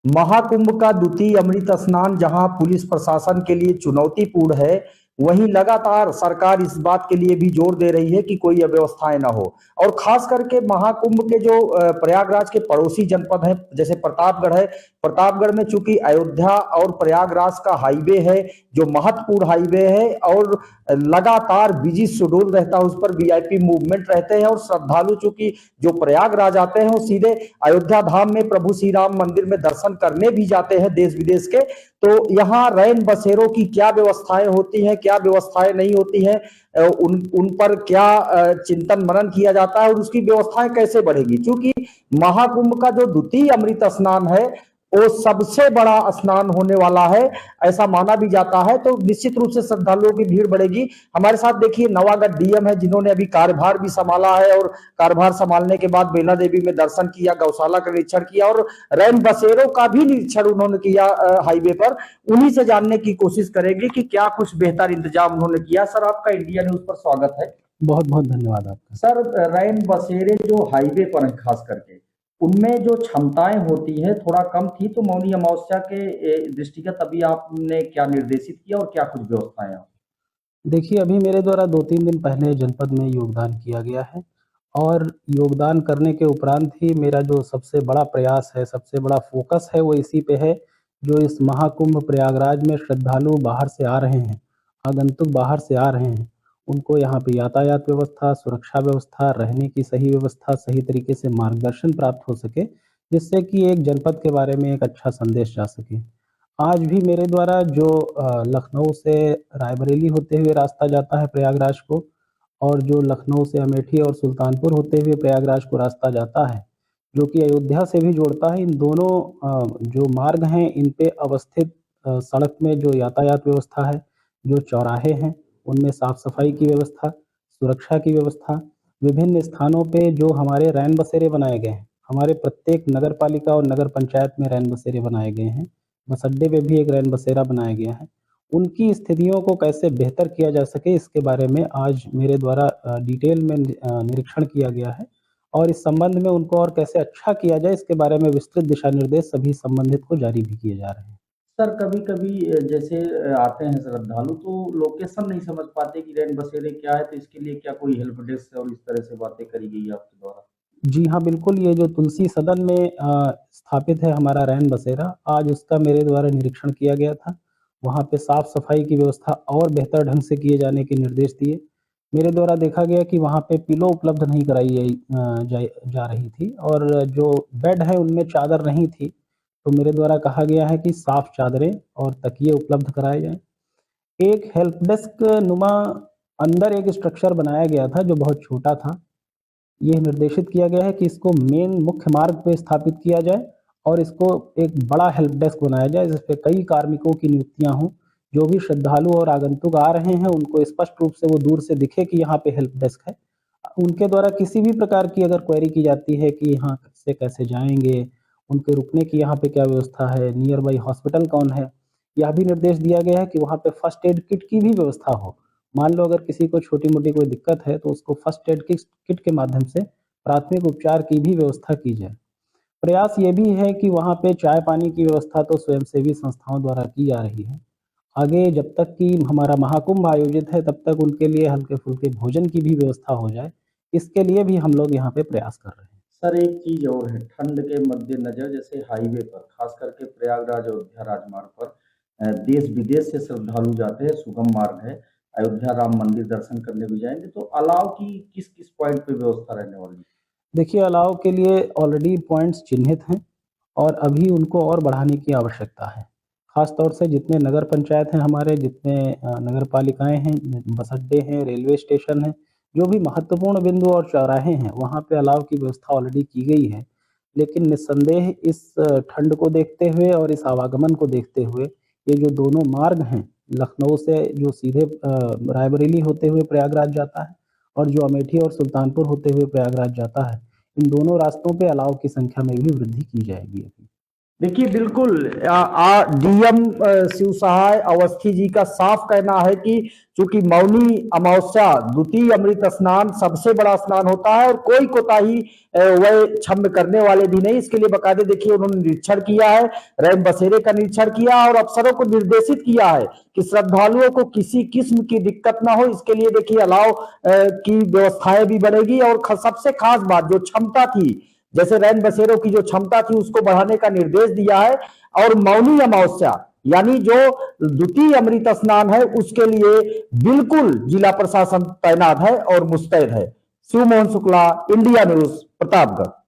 महाकुंभ का द्वितीय अमृत स्नान जहां पुलिस प्रशासन के लिए चुनौतीपूर्ण है, वहीं लगातार सरकार इस बात के लिए भी जोर दे रही है कि कोई अव्यवस्थाएं ना हो। और खास करके महाकुंभ के जो प्रयागराज के पड़ोसी जनपद है, जैसे प्रतापगढ़ है। प्रतापगढ़ में चूंकि अयोध्या और प्रयागराज का हाईवे है, जो महत्वपूर्ण हाईवे है, और लगातार बिजी शेड्यूल रहता है, उस पर वीआईपी मूवमेंट रहते हैं। और श्रद्धालु चूंकि जो प्रयागराज आते हैं वो सीधे अयोध्या धाम में प्रभु श्री राम मंदिर में दर्शन करने भी जाते हैं देश विदेश के। तो यहाँ रैन बसेरों की क्या व्यवस्थाएं होती हैं, क्या व्यवस्थाएं नहीं होती हैं, उन पर क्या चिंतन मनन किया जाता है और उसकी व्यवस्थाएं कैसे बढ़ेगी। क्योंकि महाकुंभ का जो द्वितीय अमृत स्नान है वो सबसे बड़ा स्नान होने वाला है, ऐसा माना भी जाता है। तो निश्चित रूप से श्रद्धालुओं की भीड़ बढ़ेगी। हमारे साथ देखिए नवागढ़ डीएम है, जिन्होंने अभी कार्यभार भी संभाला है, और कार्यभार संभालने के बाद बेला देवी में दर्शन किया, गौशाला का निरीक्षण किया और रैन बसेरों का भी निरीक्षण उन्होंने किया हाईवे पर। उन्हीं से जानने की कोशिश करेंगे कि क्या कुछ बेहतर इंतजाम उन्होंने किया। सर, आपका इंडिया न्यूज पर स्वागत है। बहुत बहुत धन्यवाद आपका। सर, रैन बसेरे जो हाईवे पर है खास करके, उनमें जो क्षमताएं होती है थोड़ा कम थी, तो मौनी अमावस्या के दृष्टिगत अभी आपने क्या निर्देशित किया और क्या कुछ व्यवस्थाएं हैं? देखिए, अभी मेरे द्वारा 2-3 दिन पहले जनपद में योगदान किया गया है और योगदान करने के उपरांत ही मेरा जो सबसे बड़ा प्रयास है, सबसे बड़ा फ़ोकस है वो इसी पे है, जो इस महाकुंभ प्रयागराज में श्रद्धालु बाहर से आ रहे हैं, आगंतुक बाहर से आ रहे हैं, उनको यहाँ पे यातायात व्यवस्था, सुरक्षा व्यवस्था, रहने की सही व्यवस्था, सही तरीके से मार्गदर्शन प्राप्त हो सके, जिससे कि एक जनपद के बारे में एक अच्छा संदेश जा सके। आज भी मेरे द्वारा जो लखनऊ से रायबरेली होते हुए रास्ता जाता है प्रयागराज को, और जो लखनऊ से अमेठी और सुल्तानपुर होते हुए प्रयागराज को रास्ता जाता है, जो कि अयोध्या से भी जोड़ता है, इन दोनों जो मार्ग हैं इन पे अवस्थित सड़क में जो यातायात व्यवस्था है, जो चौराहे हैं, उनमें साफ-सफाई की व्यवस्था, सुरक्षा की व्यवस्था, विभिन्न स्थानों पे जो हमारे रैन बसेरे बनाए गए हैं, हमारे प्रत्येक नगर पालिका और नगर पंचायत में रैन बसेरे बनाए गए हैं। बस अड्डे पे भी एक रैन बसेरा बनाया गया है। उनकी स्थितियों को कैसे बेहतर किया जा सके, इसके बारे में आज मेरे द्वारा डिटेल में निरीक्षण किया गया है और इस संबंध में उनको और कैसे अच्छा किया जाए, इसके बारे में विस्तृत दिशा निर्देश सभी संबंधित को जारी भी किए जा रहे हैं। सर, कभी-कभी जैसे आते हैं श्रद्धालु, तो लोकेशन नहीं समझ पाते कि रैन बसेरे क्या है, तो इसके लिए क्या कोई हेल्प डेस्क और इस तरह से बातें करी गई है आपके द्वारा? जी हाँ, बिल्कुल, ये जो तुलसी सदन में स्थापित है हमारा रैन बसेरा, आज उसका मेरे द्वारा निरीक्षण किया गया था। वहाँ पे साफ-सफाई की व्यवस्था और बेहतर ढंग से किए जाने के निर्देश दिए। मेरे द्वारा देखा गया कि वहाँ पे पिलो उपलब्ध नहीं कराई गई जा रही थी और जो बेड है उनमें चादर नहीं थी, तो मेरे द्वारा कहा गया है कि साफ चादरें और तकिए उपलब्ध कराए जाएँ। एक हेल्प डेस्क नुमा अंदर एक स्ट्रक्चर बनाया गया था जो बहुत छोटा था। ये निर्देशित किया गया है कि इसको मेन मुख्य मार्ग पे स्थापित किया जाए और इसको एक बड़ा हेल्प डेस्क बनाया जाए, जिस पे कई कार्मिकों की नियुक्तियाँ हों। जो भी श्रद्धालु और आगंतुक आ रहे हैं, उनको स्पष्ट रूप से वो दूर से दिखे कि यहाँ पे हेल्प डेस्क है। उनके द्वारा किसी भी प्रकार की अगर क्वेरी की जाती है कि यहाँ से कैसे जाएँगे, उनके रुकने की यहाँ पे क्या व्यवस्था है, नियर बाई हॉस्पिटल कौन है, यह भी निर्देश दिया गया है कि वहाँ पे फर्स्ट एड किट की भी व्यवस्था हो। मान लो अगर किसी को छोटी-मोटी कोई दिक्कत है, तो उसको फर्स्ट एड किट के माध्यम से प्राथमिक उपचार की भी व्यवस्था की जाए। प्रयास ये भी है कि वहाँ पे चाय-पानी की व्यवस्था तो स्वयंसेवी संस्थाओं द्वारा की जा रही है। आगे जब तक कि हमारा महाकुंभ आयोजित है, तब तक उनके लिए हल्के-फुल्के भोजन की भी व्यवस्था हो जाए, इसके लिए भी हम लोग यहाँ पे प्रयास कर रहे हैं। सर, एक चीज और है, ठंड के मद्देनजर जैसे हाईवे पर खास करके प्रयागराज अयोध्या राजमार्ग पर देश विदेश से श्रद्धालु जाते हैं, सुगम मार्ग है। अयोध्या राम मंदिर दर्शन करने भी जाएंगे, तो अलाव की किस किस पॉइंट पे व्यवस्था रहने वाली है? देखिए, अलाव के लिए ऑलरेडी पॉइंट्स चिन्हित हैं और अभी उनको और बढ़ाने की आवश्यकता है। ख़ास तौर से जितने नगर पंचायत हैं हमारे, जितने नगर पालिकाएँ हैं, बस अड्डे हैं, रेलवे स्टेशन हैं, जो भी महत्वपूर्ण बिंदु और चौराहे हैं, वहाँ पे अलाव की व्यवस्था ऑलरेडी की गई है। लेकिन निस्संदेह इस ठंड को देखते हुए और इस आवागमन को देखते हुए, ये जो दोनों मार्ग हैं, लखनऊ से जो सीधे रायबरेली होते हुए प्रयागराज जाता है और जो अमेठी और सुल्तानपुर होते हुए प्रयागराज जाता है, इन दोनों रास्तों पे अलाव की संख्या में भी वृद्धि की जाएगी अभी। देखिए बिल्कुल डीएम शिव सहाय अवस्थी जी का साफ कहना है कि चूंकि मौनी अमावस्या द्वितीय अमृत स्नान सबसे बड़ा स्नान होता है और कोई कोताही वह क्षम्य करने वाले भी नहीं। इसके लिए बकायदे देखिए उन्होंने निरीक्षण किया है, रैन बसेरे का निरीक्षण किया और अफसरों को निर्देशित किया है कि श्रद्धालुओं को किसी किस्म की दिक्कत ना हो। इसके लिए देखिए अलाव की व्यवस्थाएं भी बनेगी और सबसे खास बात जो क्षमता थी, जैसे रैन बसेरों की जो क्षमता थी उसको बढ़ाने का निर्देश दिया है। और मौनी अमावस्या यानी जो द्वितीय अमृत स्नान है उसके लिए बिल्कुल जिला प्रशासन तैनात है और मुस्तैद है। Shiv Mohan Shukla, India News, Pratapgarh.